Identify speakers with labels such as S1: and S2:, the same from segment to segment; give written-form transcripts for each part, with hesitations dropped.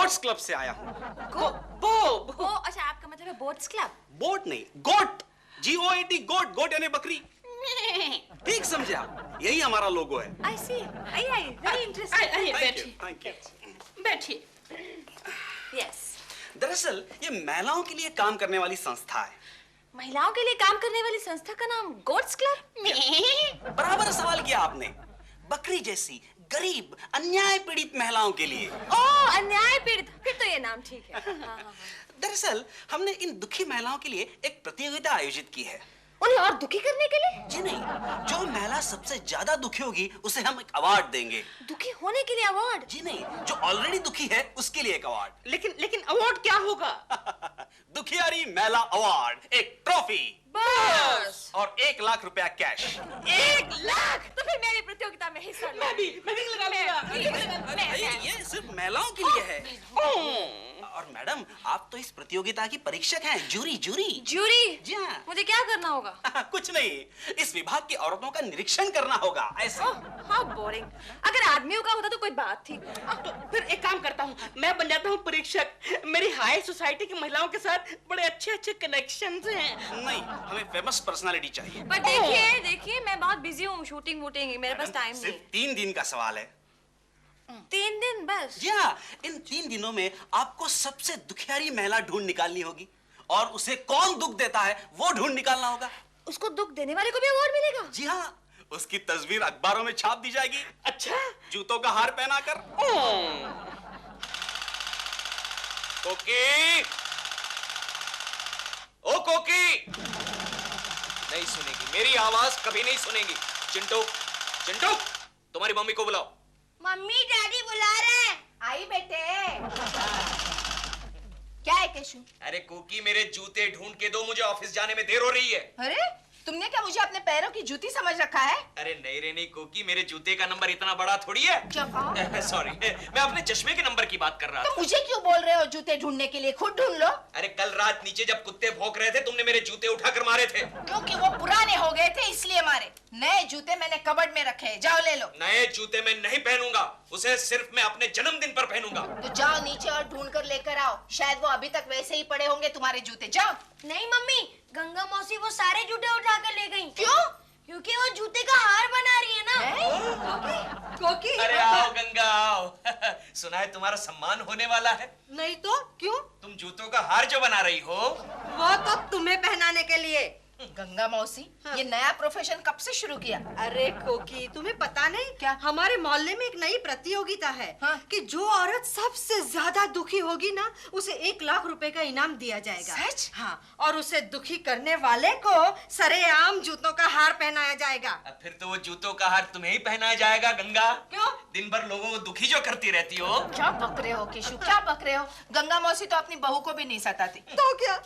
S1: Goats club से आया हूँ।
S2: अच्छा, आपका मतलब है बोट्स क्लब?
S1: बोट नहीं, गोट, GOAT, गोट, गोट यानी बकरी। ठीक समझे आप, यही हमारा लोगो है।
S2: I see, I, very interesting।
S3: आइए बैठिए,
S1: थैंक यू।
S3: बैठिए।
S2: Yes।
S1: दरअसल ये महिलाओं के लिए काम करने वाली संस्था है।
S2: महिलाओं के लिए काम करने वाली संस्था का नाम गोट्स क्लब?
S1: बराबर सवाल किया आपने। बकरी जैसी गरीब अन्याय पीड़ित महिलाओं के लिए।
S2: ओह, अन्याय पीड़ित, फिर तो ये नाम ठीक है। हाँ।
S1: दरअसल हमने इन दुखी महिलाओं के लिए एक प्रतियोगिता आयोजित की है।
S2: उन्हें और दुखी करने के लिए?
S1: जी नहीं, जो महिला सबसे ज्यादा दुखी होगी उसे हम एक अवार्ड देंगे।
S2: दुखी होने के लिए अवार्ड?
S1: जी नहीं, जो ऑलरेडी दुखी है उसके लिए एक अवार्ड।
S3: लेकिन अवार्ड क्या होगा?
S1: दुखियारी महिला अवार्ड, एक ट्रॉफी
S2: बस।
S1: और 1 लाख रुपया कैश।
S2: 1 लाख? तो फिर मेरी प्रतियोगिता में हिस्सा लो।
S3: मैं भी लगा लूंगा।
S1: ये सिर्फ महिलाओं के लिए है। और मैडम, आप तो इस प्रतियोगिता की परीक्षक हैं, जूरी।
S2: जूरी?
S1: जी हाँ।
S2: मुझे क्या करना होगा?
S1: कुछ नहीं, इस विभाग की औरतों का निरीक्षण करना होगा, ऐसे।
S2: How boring. अगर आदमियों का होता तो कोई बात थी।
S3: तो फिर एक काम करता हूँ, मैं बन जाता हूँ परीक्षक। मेरी हाई सोसाइटी की महिलाओं के साथ बड़े अच्छे कनेक्शंस हैं।
S1: नहीं, हमें फेमस पर्सनालिटी चाहिए।
S2: पर देखिए, मैं बहुत बिजी हूँ, शूटिंग मेरे पास टाइम नहीं।
S1: सिर्फ 3 दिन का सवाल है।
S2: 3 दिन बस?
S1: जी हाँ, इन 3 दिनों में आपको सबसे दुखियारी महिला ढूंढ निकालनी होगी और उसे कौन दुख देता है वो ढूंढ निकालना होगा।
S2: उसको दुख देने वाले को भी अवार्ड मिलेगा?
S1: जी हाँ, उसकी तस्वीर अखबारों में छाप दी जाएगी।
S3: अच्छा,
S1: जूतों का हार पहनाकर। कोकी, ओ कोकी, नहीं सुनेगी, मेरी आवाज कभी नहीं सुनेगी। चिंटू, तुम्हारी मम्मी को बुलाओ।
S2: मम्मी डैडी बुला रहे हैं। आई बेटे। क्या है केशु?
S1: अरे कोकी, मेरे जूते ढूंढ के दो, मुझे ऑफिस जाने में देर हो रही है।
S4: अरे, तुमने क्या मुझे अपने पैरों की जूती समझ रखा है?
S1: अरे नहीं रे नहीं कोकी, मेरे जूते का नंबर इतना बड़ा थोड़ी है।
S4: क्या कहा?
S1: सॉरी, मैं अपने चश्मे के नंबर की बात कर रहा था।
S4: तो मुझे क्यों बोल रहे हो जूते ढूंढने के लिए? खुद ढूंढ लो।
S1: अरे कल रात नीचे जब कुत्ते भौंक रहे थे, तुमने मेरे जूते उठाकर मारे थे।
S4: क्योंकि वो पुराने हो गए थे इसलिए मारे। नए जूते मैंने कबर्ड में रखे हैं, जाओ ले लो।
S1: नए जूते मैं नहीं पहनूंगा, उसे सिर्फ मैं अपने जन्मदिन पर पहनूंगा।
S4: तो जाओ नीचे और ढूंढ कर लेकर आओ, शायद वो अभी तक वैसे ही पड़े होंगे तुम्हारे जूते। जाओ।
S2: नहीं मम्मी, गंगा मौसी वो सारे जूते उठा कर ले गई।
S4: क्यों?
S2: क्योंकि वो जूते का हार बना रही है ना।
S4: कोकी।
S1: अरे आओ गंगा आओ। सुना है तुम्हारा सम्मान होने वाला है।
S4: नहीं तो क्यों?
S1: तुम जूतों का हार जो बना रही हो,
S4: वो तो तुम्हें पहनाने के लिए। गंगा मौसी, ये नया प्रोफेशन कब से शुरू किया?
S5: अरे कोकी, तुम्हें पता नहीं
S4: क्या?
S5: हमारे मोहल्ले में एक नई प्रतियोगिता है।
S4: हाँ?
S5: कि जो औरत सबसे ज्यादा दुखी होगी ना, उसे 1 लाख रुपए का इनाम दिया जाएगा।
S4: सच?
S5: हाँ, और उसे दुखी करने वाले को सरेआम जूतों का हार पहनाया जाएगा।
S1: अब फिर तो वो जूतों का हार तुम्हें ही पहनाया जाएगा गंगा।
S4: क्यों?
S1: दिन भर लोगों को दुखी जो करती रहती हो।
S4: क्या बक रहे हो केशु, क्या बक रहे हो? गंगा मौसी तो अपनी बहू को भी नहीं सताती।
S5: तो क्या,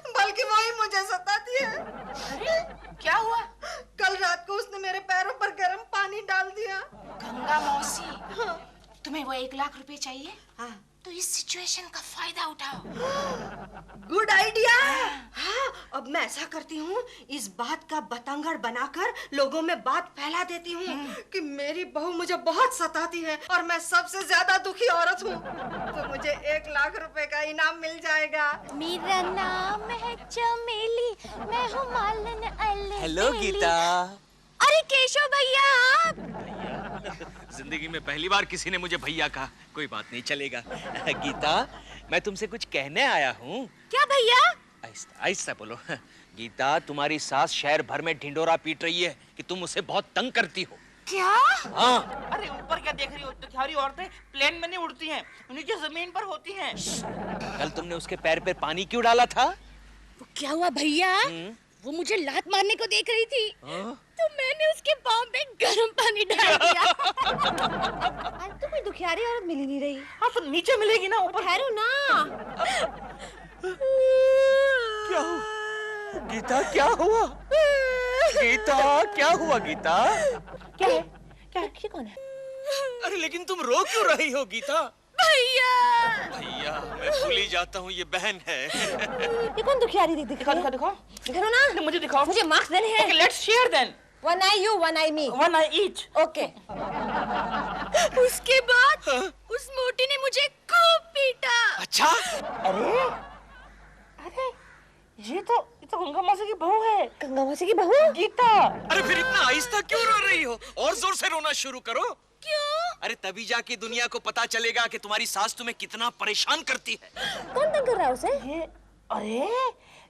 S5: बल्कि वही मुझे सताती है।
S4: अरे, क्या हुआ?
S5: कल रात को उसने मेरे पैरों पर गर्म पानी डाल दिया।
S4: गंगा मौसी, तुम्हें वो 1 लाख रुपए चाहिए?
S5: हाँ।
S4: तो इस सिचुएशन का फायदा उठाओ।
S5: Good idea. हाँ, अब मैं ऐसा करती हूँ, इस बात का बतंगड़ बनाकर लोगों में बात फैला देती हूँ कि मेरी बहू मुझे बहुत सताती है और मैं सबसे ज्यादा दुखी औरत हूँ, तो मुझे 1 लाख रुपए का इनाम मिल जाएगा।
S6: मेरा नाम है चमेली, मैं हूँ मालन अल्ले।
S7: हेलो गीता।
S6: अरे केशव भैया आप?
S7: जिंदगी में पहली बार किसी ने मुझे भैया कहा। कोई बात नहीं, चलेगा। गीता, मैं तुमसे कुछ कहने आया हूँ।
S6: क्या भैया?
S7: आहिस्ता आहिस्ता बोलो। गीता, तुम्हारी सास शहर भर में ढिंडोरा पीट रही है कि तुम उसे बहुत तंग करती हो।
S6: क्या?
S7: हाँ।
S3: अरे ऊपर क्या देख रही हो? तो सारी औरतें प्लेन में नहीं उड़ती हैं, नीचे जमीन पर होती हैं।
S7: कल तुमने उसके पैर पे पानी क्यों डाला था?
S6: वो क्या हुआ भैया? वो मुझे लात मारने को देख रही थी। तो मैंने उसके पाँव पे गर्म पानी डाल दिया।
S2: आज तो कोई दुखियारी औरत मिल ही नहीं रही।
S3: हाँ तो नीचे मिलेगी ना, ऊपर।
S2: ठहरो ना।
S7: क्या हुआ? गीता क्या हुआ? गीता क्या हुआ? गीता
S3: क्या है? क्या है? ये कौन है?
S7: अरे लेकिन तुम रो क्यों रही हो गीता?
S6: भैया
S7: भैया, मैं भूल ही जाता हूँ, ये बहन है।
S2: ये कौन दुखियारी दिख रही है?
S3: दिखाओ।
S2: दिखाओ ना।
S3: मुझे दिखाओ।
S2: मुझे मार्क्स देने हैं।
S3: Let's share then.
S4: One eye you, one eye me.
S3: One eye each.
S4: Okay.
S6: उसके बाद उस मोटी ने मुझे खूब पीटा।
S7: अच्छा?
S3: अरे ये तो गंगा मौसी की बहू है।
S4: गंगा मौसी की बहू?
S3: गीता।
S7: अरे फिर इतना आहिस्ता क्यों रो रही हो? और जोर से रोना शुरू करो।
S6: क्यों?
S7: अरे तभी जाके दुनिया को पता चलेगा कि तुम्हारी सास तुम्हें कितना परेशान करती है।
S4: कौन तंग कर रहा है उसे?
S3: अरे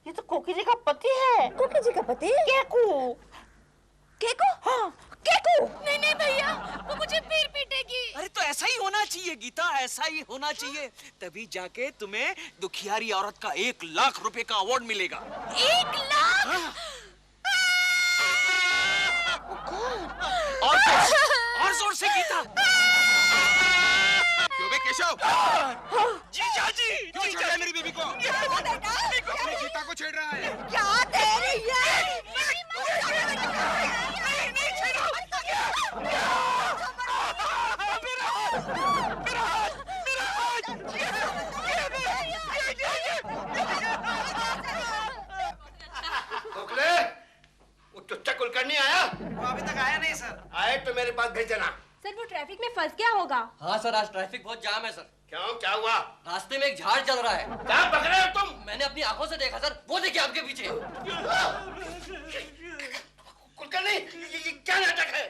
S3: ये तो कोकी जी का पति है।
S4: कोकी जी का पति?
S3: केकू।
S4: केकू? हाँ, केकू।
S6: नहीं भैया, वो मुझे फिर पीटेगी।
S7: अरे तो ऐसा ही होना चाहिए गीता, ऐसा ही होना चाहिए। तभी जाके तुम्हें दुखियारी औरत का 1 लाख रुपए का अवार्ड मिलेगा।
S6: 1 लाख?
S7: और जोर से गीता।
S8: क्यों बे केशव?
S7: जीजा जी,
S8: क्यों छेड़ रहा है मेरी बेबी को? अपनी गीता को छेड़ रहा है।
S4: क्या तेरी ये?
S8: गोखले, वो चुच्चा कुलकर्णी आया?
S9: वो अभी तक आया नहीं सर।
S8: आए तो मेरे पास भेज देना।
S2: सर वो ट्रैफिक में फंस गया होगा।
S9: हाँ सर, आज ट्रैफिक बहुत जाम है सर।
S8: क्यों, क्या हुआ?
S9: रास्ते में एक झाड़ चल रहा है।
S8: क्या पकड़ रहे हो तुम?
S9: मैंने अपनी आंखों से देखा सर, वो देखिए आपके पीछे।
S8: कुलकर्णी, ये क्या नाटक है?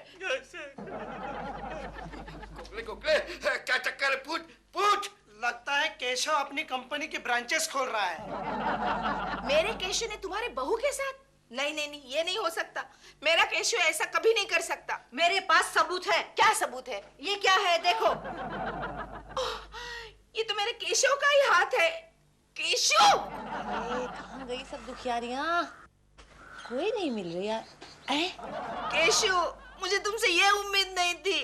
S8: गोखले, क्या चक्कर है? पूछ।
S9: लगता है केशव अपनी कंपनी की ब्रांचेस खोल रहा है।
S4: मेरे केशव ने तुम्हारे बहू के साथ? नहीं, ये नहीं हो सकता। मेरा केशव ऐसा कभी नहीं कर सकता।
S5: मेरे पास सबूत है।
S4: क्या सबूत है?
S5: ये क्या है, देखो।
S4: ये तो मेरे केशव का ही हाथ है। केशव!
S6: कहाँ गई सब दुखियारियाँ? कोई नहीं मिल रही यार।
S4: केशव, मुझे तुमसे ये उम्मीद नहीं थी।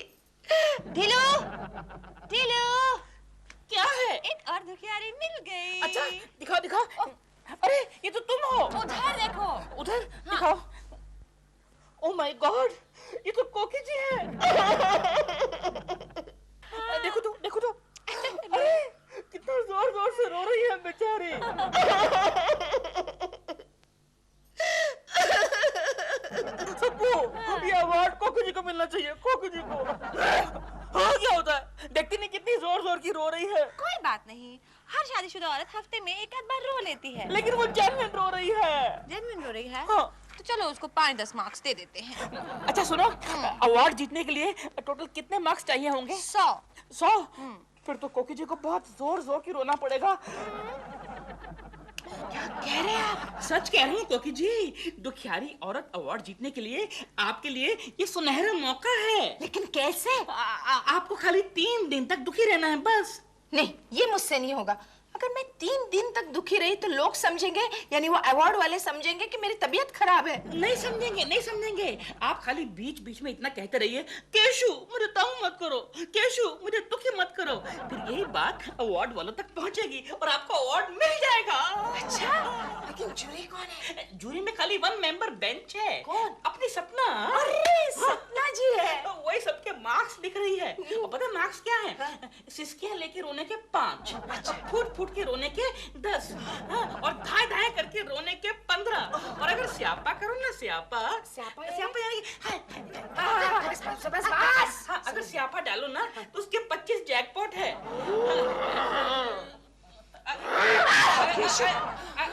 S6: ढीलू,
S3: क्या है?
S6: एक और दुखियारी मिल गई।
S3: अच्छा दिखाओ। अरे ये तो तुम हो।
S6: उधर देखो।
S3: उधर दिखाओ। ओह माय गॉड, ये तो कोकी जी है। देखो तो। अरे कितना जोर से रो रही है बेचारी। सबको ये अवार्ड कोकी जी को मिलना चाहिए। कोकी जी को। हाँ, क्या होता है? देखती नहीं कितनी जोर की रो रही है।
S6: कोई बात नहीं, हर शादीशुदा औरत हफ्ते में एक आध बार रो लेती है।
S3: लेकिन वो जेन्युइन रो रही है।
S6: जेन्युइन रो रही है?
S3: हाँ।
S6: तो चलो उसको 5-10 मार्क्स दे देते हैं।
S3: अच्छा सुनो, अवार्ड जीतने के लिए टोटल कितने मार्क्स चाहिए होंगे?
S6: 100।
S3: फिर तो कोकी जी को बहुत जोर की रोना पड़ेगा। क्या कह रहे हैं आप? सच कह रही हूँ कोकी जी, दुखियारी औरत अवार्ड जीतने के लिए आपके लिए ये सुनहरा मौका है।
S4: लेकिन कैसे?
S3: आपको खाली 3 दिन तक दुखी रहना है बस।
S4: नहीं, ये मुझसे नहीं होगा। अगर मैं 3 दिन तक दुखी रही तो लोग समझेंगे, यानी वो अवार्ड वाले समझेंगे कि मेरी तबीयत खराब है।
S3: नहीं समझेंगे। आप खाली बीच में इतना कहते रहिए, केशु मुझे तंग मत करो, केशु मुझे दुखी मत करो। फिर यही बात अवार्ड वालों तक पहुंचेगी और आपको अवार्ड मिल जाएगा।
S4: अच्छा, लेकिन जूरी कौन है?
S3: जूरी में खाली 1 मेंबर बेंच है।
S4: कौन?
S3: अपनी सपना।
S4: अरे सपना जी है।
S3: वही सबके मार्क्स लिख रही है। और पता है मार्क्स क्या है? सिसकियां लेके रोने के 5, फूट के रोने के 10, और धाए करके रोने के 15, और अगर स्यापा करो ना, स्यापा यानी बस, अगर स्यापा डालो ना तो उसके 25 जैकपॉट है।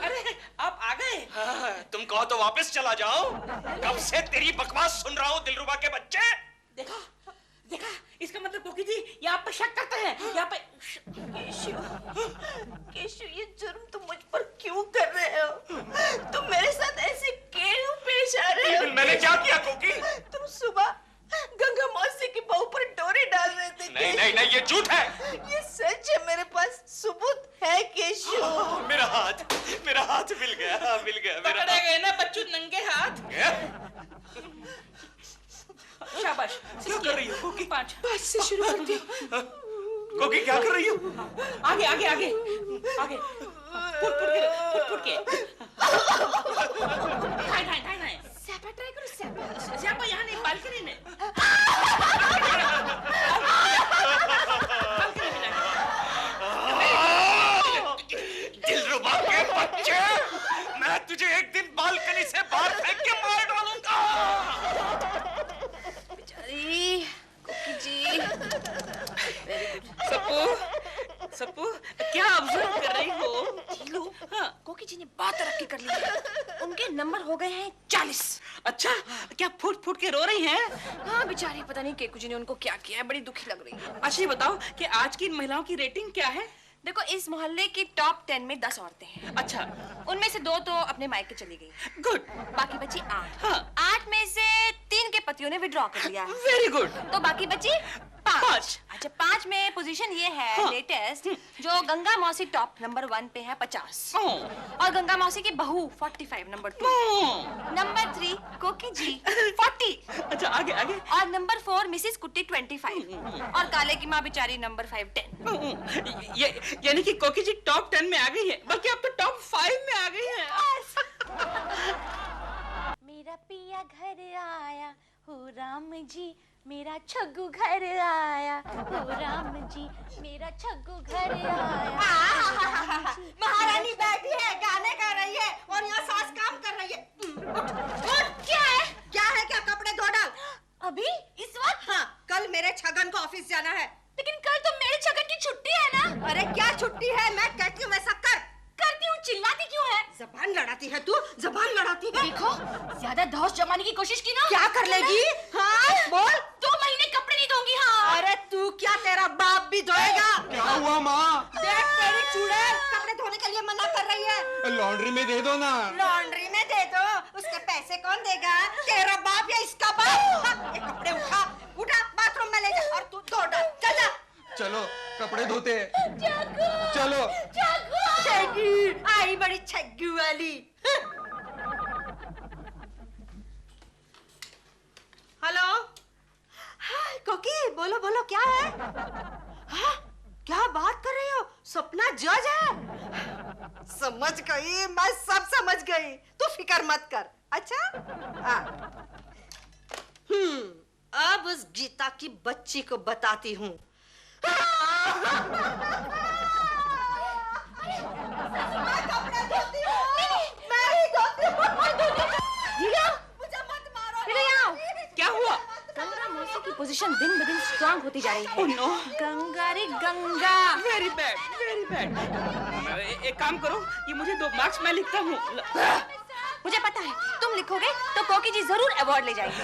S3: अरे आप आ गए?
S1: तुम कहो तो वापस चला जाओ। कब से तेरी बकवास सुन रहा हूँ दिलरुबा के बच्चे।
S3: देखा, इसका मतलब कोकी जी ये आप पे शक करते हैं। यहाँ पे
S4: केशव, ये जुर्म तुम मुझ पर क्यों कर रहे हो? तुम मेरे साथ ऐसे क्यों पेश आ रहे हो?
S1: मैंने क्या किया कोकी?
S4: तुम सुबह गंगा मौसी की बहू पर डोरी डाल रहे थे।
S1: नहीं, ये झूठ है।
S4: ये सच है, मेरे पास सबूत है केशव।
S1: मेरा हाथ मिल गया मेरा।
S3: पकड़े गए ना बच्चों नंगे हाथ। शाबाश।
S1: क्या कर रही हो कोकी?
S3: 5
S4: से शुरू करती हूँ।
S1: कोकी क्या कर रही हो?
S3: आगे फुट के ढाई।
S4: स्यापा ट्राई करो, स्यापा।
S3: स्यापा यहाँ नहीं, बालकनी में।
S1: दिलरुबा के बच्चे, मैं
S7: तुझे एक दिन बालकनी से बाहर फेंक के मार डालूंगा।
S4: बेचारी कोकी जी।
S3: सप्पू क्या ऑब्जर्व कर रही हो?
S4: ढीलू, हाँ, कोकी जी ने बहुत तरक्की कर ली है। उनके नंबर हो गए हैं 40।
S3: अच्छा, क्या फूट फूट के रो रही हैं?
S4: हाँ बेचारी, पता नहीं केकू जी ने उनको क्या किया है, बड़ी दुखी लग रही है।
S3: अच्छा ये बताओ कि आज की इन महिलाओं की रेटिंग क्या है?
S4: देखो, इस मोहल्ले की टॉप 10 में 10 औरतें हैं।
S3: अच्छा,
S4: उनमें से 2 तो अपने मायके चली गई।
S3: गुड।
S4: बाकी बची 8।
S3: हाँ।
S4: 8 में से 3 के पतियों ने विड्रॉ कर लिया।
S3: Very good.
S4: तो बाकी बची 5।
S3: 5।
S4: अच्छा, 5 में पोजीशन ये है,
S3: हाँ।
S4: लेटेस्ट, जो गंगा मौसी टॉप नंबर 1 पे है 50, और गंगा मौसी की बहू 45 नंबर 2, नंबर 3 कोकी जी 40,
S3: अच्छा आगे आगे।
S4: और नंबर 4 मिसिस कुट्टी 25, और काले की माँ बेचारी नंबर 5 10।
S3: ये यानी कि कोकी जी टॉप 10 में आ गई है, बल्कि अब तो टॉप 5 में आ गई है।
S6: मेरा पिया घर आया हो राम जी, मेरा छग्गू घर आया हो राम जी, मेरा छग्गू घर आया।
S5: महारानी बैठी है, गाने गा रही है और यहाँ सास काम कर रही है।
S4: और क्या है?
S5: क्या कपड़े धो डाल।
S4: अभी इस वक्त?
S5: हाँ, कल मेरे छगन को ऑफिस जाना है।
S4: लेकिन कल तो मेरे छगन की छुट्टी है ना।
S5: अरे क्या छुट्टी है, मैं कहती हूँ वैसा कर।
S4: करती हूँ, चिल्लाती क्यों है?
S5: जबान लड़ाती है तू, जबान लड़ाती है।
S4: देखो, ज्यादा धौस जमाने की कोशिश की ना।
S5: क्या कर लेगी? हाँ बोल।
S4: 2 महीने कपड़े नहीं धोंगी। हाँ।
S5: अरे तू क्या, तेरा बाप भी धोएगा।
S8: क्या हुआ माँ?
S5: देख तेरी चुड़ैल कपड़े धोने के लिए मना कर रही है।
S8: लॉन्ड्री में दे दो ना।
S5: लॉन्ड्री में दे दो, उसके पैसे कौन देगा? तेरा बाप या इसका बाप? हाँ, ये कपड़े उठा बाथरूम में ले जा और तू धो डाल। चल जा।
S8: चलो कपड़े धोते हैं। चलो।
S5: छग्गू आई, बड़ी छग्गू वाली। हेलो, हाय कोकी, बोलो बोलो, क्या है? हाँ, क्या बात कर रही हो? सपना जज है। समझ गई, मैं सब समझ गई, तू फिक्र मत कर। अच्छा हाँ। अब उस गीता की बच्ची को बताती हूँ।
S3: क्या हुआ?
S4: गंगा मौसी की पोजीशन दिन ब दिन स्ट्रांग होती जा रही है।
S3: Oh no.
S4: गंगा रे Ganga.
S3: Very bad, very bad. एक काम करो, ये मुझे 2 मार्क्स मैं लिखता हूँ।
S4: मुझे पता है, तुम लिखोगे तो कोकी जी जरूर अवार्ड ले जाएंगे।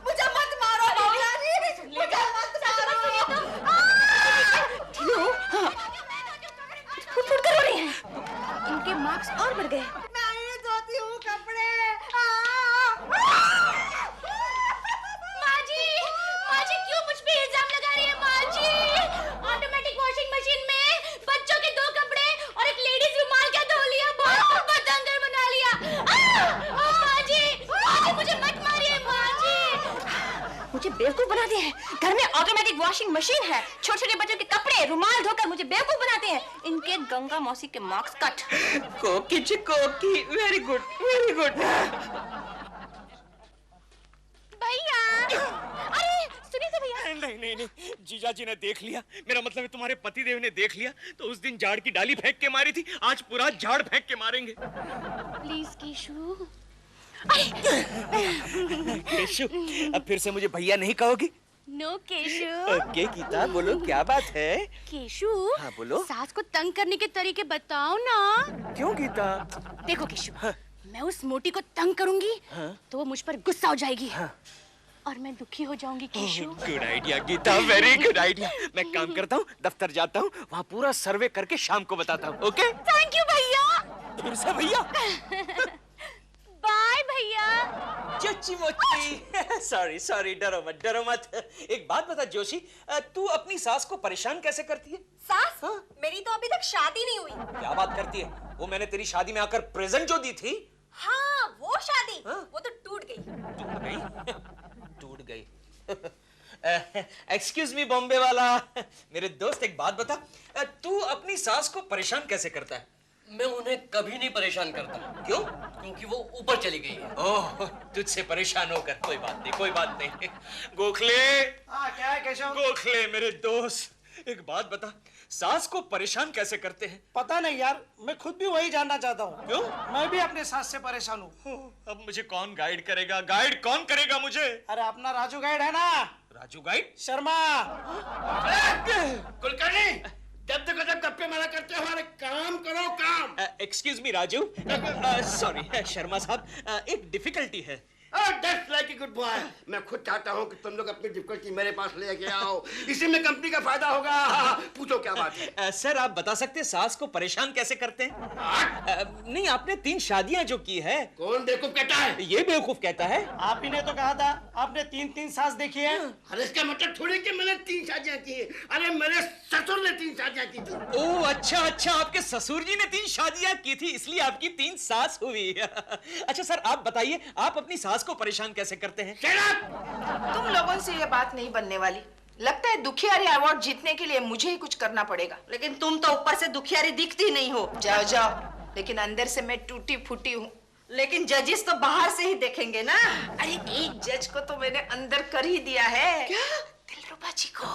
S5: मुझे मत मारो मौलानी, मुझे मत मारो।
S4: ढीलू, फुट कर रो रही हैं। इनके मार्क्स और बढ़ गए।
S5: मैं ही धोती हूँ कपड़े।
S6: माँ जी क्यों मुझ पे इल्जाम लगा रही है? माँ जी, ऑटोमेटिक वॉशिंग मशीन में बच्चों के 2 कपड़े और एक लेडीज रुमाल क्या धो लिया, बहुत बदंगर बना लिया। माँ जी मुझे मत मारिए माँ जी।
S4: मुझे बेवकूफ बना दिया है। घर में ऑटोमेटिक वॉशिंग मशीन है, छोटे छोटे बच्चों के कपड़े रुमाल धोकर मुझे बेवकूफ बनाते हैं। इनके गंगा मौसी के मार्क्स कट।
S3: कोकी जी कोकी, वेरी गुड, वेरी गुड।
S6: भैया, अरे सुनिए तो भैया।
S7: नहीं, जीजा जी ने देख लिया। मेरा मतलब है तुम्हारे पतिदेव ने देख लिया तो उस दिन झाड़ की डाली फेंक के मारी थी, आज पूरा झाड़ फेंक के मारेंगे।
S6: Please cashew.
S7: केशु, अब फिर से मुझे भैया नहीं कहोगी?
S6: नो केशु।
S7: ओके गीता, बोलो क्या बात है?
S6: केशु,
S7: हाँ बोलो।
S6: सास को तंग करने के तरीके बताओ ना।
S7: क्यों गीता?
S6: देखो केशु,
S7: हाँ।
S6: मैं उस मोटी को तंग करूंगी,
S7: हाँ।
S6: तो वो मुझ पर गुस्सा हो जाएगी,
S7: हाँ।
S6: और मैं दुखी हो जाऊंगी Keshu.
S7: Good idea Geeta, very good idea. मैं काम करता हूँ, दफ्तर जाता हूँ, वहाँ पूरा सर्वे करके शाम को बताता हूँ। ओके?
S6: थैंक यू भैया।
S7: फिर से भैया?
S6: बाय भैया।
S7: चच्ची मोची। सॉरी, डरो मत। एक बात बता जोशी, तू अपनी सास को परेशान कैसे करती है?
S5: सास? हाँ? मेरी तो अभी तक शादी नहीं हुई।
S7: क्या बात करती है? वो मैंने तेरी शादी में आकर प्रेजेंट जो दी थी।
S5: हाँ, वो शादी।
S7: हाँ?
S5: वो तो टूट गई।
S7: टूट गई। एक्सक्यूज मी बॉम्बे वाला, मेरे दोस्त एक बात बता, तू अपनी सास को परेशान कैसे करता है?
S10: मैं उन्हें कभी नहीं परेशान करता।
S7: क्यों?
S10: क्योंकि वो ऊपर चली गई है।
S7: ओह, तुझसे परेशान होकर कोई बात नहीं। गोखले।
S9: हाँ क्या है केशव?
S7: गोखले मेरे दोस्त, एक बात बता, सास को परेशान कैसे करते हैं?
S9: पता नहीं यार, मैं खुद भी वही जानना चाहता हूँ।
S7: क्यों?
S9: मैं भी अपने सास से परेशान हूँ।
S7: अब मुझे कौन गाइड करेगा? गाइड कौन करेगा मुझे?
S9: अरे अपना राजू गाइड है ना।
S7: राजू गाइड?
S9: शर्मा।
S8: कुलकर्णी, जब देखो जब गप्पे मारा करते हो, हमारे काम करो काम।
S7: Excuse me Raju, sorry Sharma साहब, एक डिफिकल्टी है।
S8: That's like a good boy. मैं खुद चाहता हूँ कि तुम लोग अपनी डिफिकल्टी मेरे पास लेके आओ, इसी में कंपनी का फायदा होगा। पूछो क्या बात है?
S7: सर आप बता सकते हैं सास को परेशान कैसे करते हैं? नहीं, आपने 3 शादियां जो की है।
S8: कौन बेवकूफ कहता है?
S7: ये बेवकूफ कहता है।
S9: आप ही ने तो कहा था आपने 3 सास देखी है।
S8: अरे इसका मतलब थोड़ी कि मैंने 3 शादियां की है। अरे मेरे ससुर ने 3 शादियां की थी।
S7: ओह अच्छा, आपके ससुर जी ने 3 शादियां की थी, इसलिए आपकी 3 सास हुई। अच्छा सर आप बताइए, आप अपनी सास को परेशान कैसे करते हैं?
S11: तुम लोगों से ये बात नहीं बनने वाली। लगता है दुखियारी अवार्ड जीतने के लिए मुझे ही कुछ करना पड़ेगा।
S5: लेकिन तुम तो ऊपर से दुखियारी दिखती नहीं हो।
S11: जाओ जाओ, लेकिन अंदर से मैं टूटी फूटी हूँ।
S5: लेकिन जजेस तो बाहर से ही देखेंगे ना।
S11: अरे एक जज को तो मैंने अंदर कर ही दिया है।
S5: क्या?
S11: दिलरुबा जी को।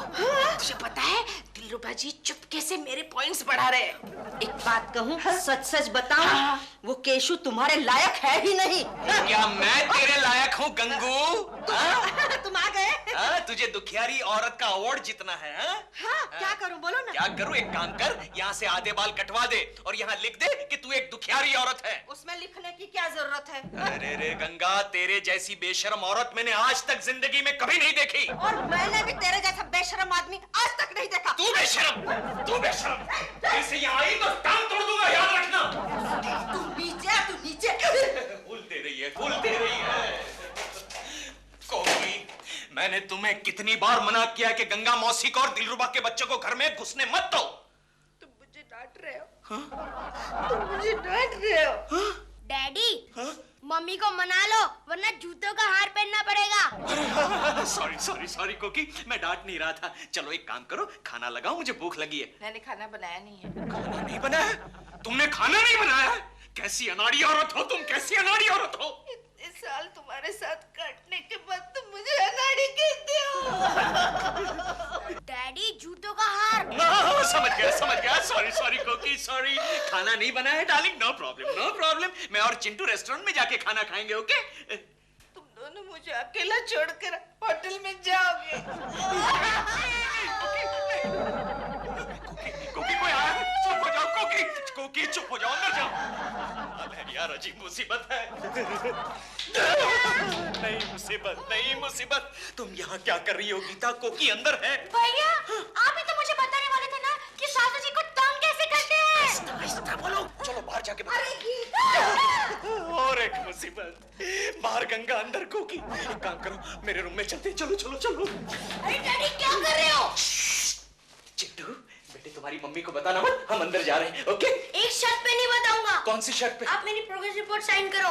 S11: तुझे पता है दिलरुबा जी चुपके से मेरे पॉइंट्स बढ़ा रहे हैं।
S5: एक बात कहूँ, सच सच बताऊं, वो केशु तुम्हारे लायक है ही नहीं।
S7: क्या मैं तेरे लायक हूँ गंगू?
S5: तुम आ गए।
S7: तुझे दुखियारी औरत का अवार्ड जीतना है?
S5: हाँ, क्या करूं बोलो ना।
S7: क्या करूं? एक काम कर, यहाँ से आधे बाल कटवा दे और यहाँ लिख दे कि तू एक दुखियारी औरत है।
S5: उसमें लिखने की क्या जरूरत है?
S7: अरे रे गंगा, तेरे जैसी बेशरम औरत मैंने आज तक जिंदगी में कभी नहीं देखी।
S5: और मैंने भी तेरे जैसा बेशरम आदमी आज तक नहीं देखा।
S7: तू बेशरम, ऐसे यहाँ आई तो टांग तोड़ दूंगा, याद रखना।
S5: तू नीचे, तू नीचे।
S7: फूलते रही है। कौकी, मैंने तुम्हें कितनी बार मना किया कि गंगा मौसी को और दिलरुबा के बच्चों को घर में घुसने मत दो।
S11: तुम मुझे डांट रहे हो। तुम मुझे डांट रहे हो।
S2: डैडी, मम्मी को मना लो वरना जूतों का हार पहनना पड़ेगा।
S7: सॉरी कोकी, मैं डांट नहीं रहा था। चलो एक काम करो, खाना लगाओ, मुझे भूख लगी है।
S11: मैंने खाना बनाया नहीं है।
S7: खाना नहीं बनाया? तुमने खाना नहीं बनाया? कैसी अनाड़ी औरत हो तुम, कैसी अनाड़ी औरत हो?
S11: इतने साल तुम्हारे साथ काटने के बाद तुम मुझे अनाड़ी कहते हो।
S2: डैडी जूतों का हार।
S7: समझ गया। सॉरी कोकी, सॉरी। खाना नहीं बनाया डार्लिंग, नो प्रॉब्लम। मैं और चिंटू रेस्टोरेंट में जाके खाना खाएंगे, ओके?
S11: तुम दोनों मुझे अकेला छोड़कर होटल में जाओगे।
S7: कोकी कोई आया है? चुप हो जाओ कोकी, चुप हो जाओ, अंदर जाओ। अबे यार अजीब मुसीबत है। नहीं मुसीबत। तुम यहाँ क्या कर रही हो गीता? कोकी अंदर है।
S6: भैया, आप ही तो मुझे बताने वाले थे ना कि सासू जी को तंग कैसे करते हैं।
S7: आहिस्ता बोलो, चलो बाहर जाके और एक मुसीबत, बाहर गंगा अंदर कोकी। एक काम करो, मेरे रूम में चलते, चलो।
S2: अरे डैडी क्या कर रहे हो?
S7: चिट्टू बेटे, तुम्हारी मम्मी को बताना मत, हम अंदर जा रहे हैं, ओके?
S2: एक शर्त पे नहीं बताऊंगा।
S7: कौन सी शर्त पे?
S2: आप मेरी प्रोग्रेस रिपोर्ट साइन करो।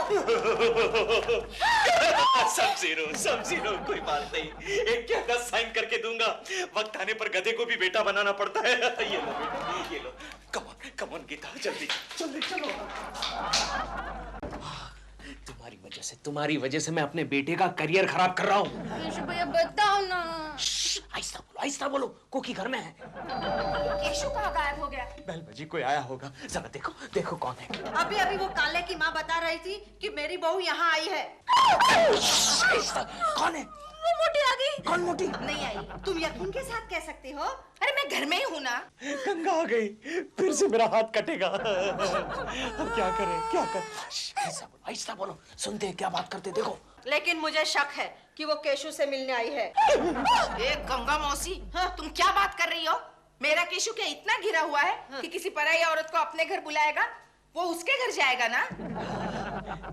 S7: सब जीरो, कोई बात नहीं। एक क्या 10 साइन करके दूंगा। वक्त आने पर गधे को भी बेटा बनाना पड़ता है। ये लो बेटा, ये लो। कम ऑन गीता, जल्दी चलो। तुम्हारी वजह से मैं अपने बेटे का करियर खराब कर रहा हूँ।
S2: भैया बताओ ना।
S7: आहिस्ता बोलो, कोकी घर में है।
S11: केशु कहाँ गायब हो गया?
S7: बेल बजी, कोई आया होगा। जरा देखो कौन है।
S5: अभी वो काले की माँ बता रही थी कि मेरी बहू यहाँ आई है।
S7: कौन है?
S11: वो मोटी आ गई।
S7: कौन मोटी?
S5: नहीं आई। तुम यकीन के साथ कह सकती हो?
S11: अरे मैं घर में ही हूँ ना।
S7: गंगा आ गई, फिर से मेरा हाथ कटेगा। अब क्या करें? आहिस्ता बोलो, सुनते हैं क्या बात करते, देखो।
S5: लेकिन मुझे शक है कि वो केशु से मिलने आई है।
S11: गंगा मौसी, तुम क्या बात कर रही हो? मेरा केशु क्या इतना गिरा हुआ है कि किसी पराई औरत को अपने घर बुलाएगा? वो उसके घर जाएगा ना।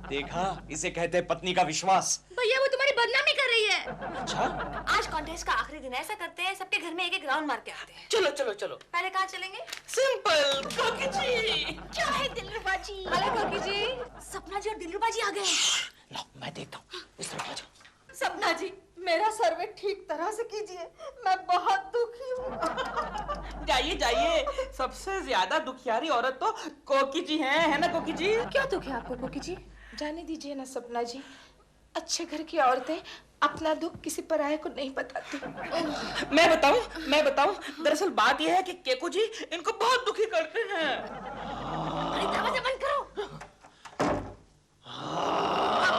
S7: देखा, इसे कहते हैं पत्नी का विश्वास।
S6: भैया वो तुम्हारी बदनामी कर रही है।
S7: अच्छा,
S4: आज कॉन्टेस्ट का आखिरी दिन है, ऐसा करते हैं सबके घर में एक राउंड मार के आते हैं।
S3: चलो।
S4: पहले कहाँ चलेंगे?
S3: सिंपल, कोकी जी।
S6: क्या है दिलरुबा जी?
S4: अरे कोकी जी, सपना जी और दिलरुबा जी आ गए।
S7: लो मैं देखता हूँ, इस तरफ आ जाओ।
S5: सपना जी, मेरा सर्वे ठीक तरह से कीजिए, मैं बहुत दुखी हूँ।
S3: जाइए। सबसे ज्यादा दुखियारी औरत तो कोकी जी है ना कोकी जी?
S11: क्या दुख है आपको कोकी जी? जाने दीजिए ना सपना जी। अच्छे घर की औरतें अपना दुख किसी पराये को नहीं बताती। मैं बताऊं दरअसल बात यह है कि केकू जी इनको बहुत दुखी करते हैं।
S2: अरे दरवाजा बंद करो।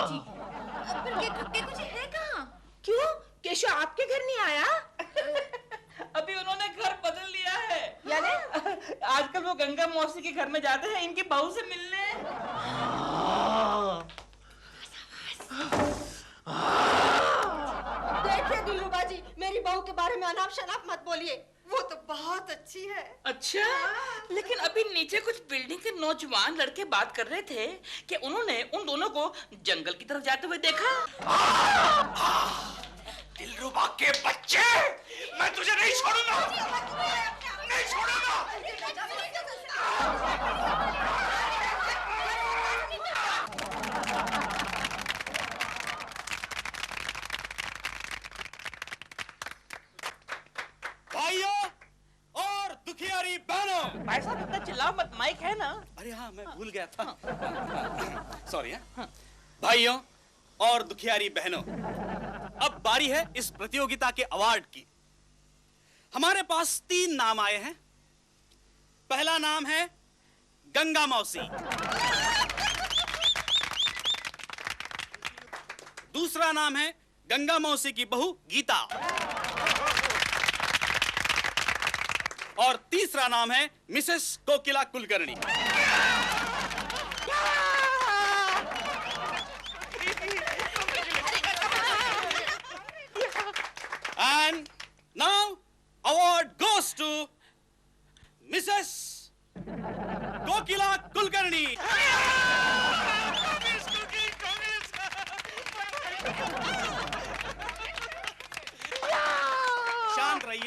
S2: जी, पर केकू जी है कहाँ?
S11: क्यों केशव आपके घर नहीं आया? अभी उन्होंने घर बदल लिया है। यानी आजकल वो गंगा मौसी के घर में जाते हैं इनकी बहू से मिलने।
S5: देखिए दिलरुबा जी, मेरी बहू के बारे में अनाप शनाप मत बोलिए, वो तो बहुत अच्छी है।
S3: अच्छा, लेकिन अभी नीचे कुछ बिल्डिंग के नौजवान लड़के बात कर रहे थे कि उन्होंने उन दोनों को जंगल की तरफ जाते हुए देखा।
S7: दिलरुबा के बच्चे, मैं तुझे नहीं छोड़ूंगा, नहीं छोड़ूंगा।
S12: भाइयों और दुखियारी बहनों,
S3: भाई साहब इतना चिल्लाओ मत, माइक है ना।
S12: अरे हाँ, मैं भूल गया था। सॉरी। भाइयों और दुखियारी बहनों, अब बारी है इस प्रतियोगिता के अवार्ड की। हमारे पास 3 नाम आए हैं। पहला नाम है गंगा मौसी, दूसरा नाम है गंगा मौसी की बहू गीता, और तीसरा नाम है Mrs Kokila Kulkarni. And now award goes to Mrs. Kokila Kulkarni.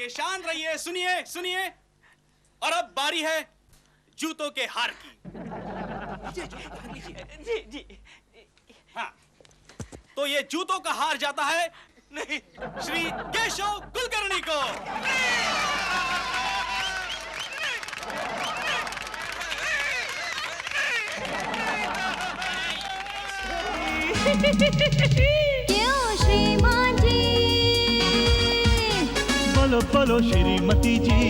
S12: शांत रहिए, सुनिए। और अब बारी है जूतों के हार की।
S3: जी।
S12: हाँ, तो ये जूतों का हार जाता है नहीं श्री केशव कुलकर्णी को।
S6: क्यों श्रीमान जी?
S13: बोलो श्रीमती जी।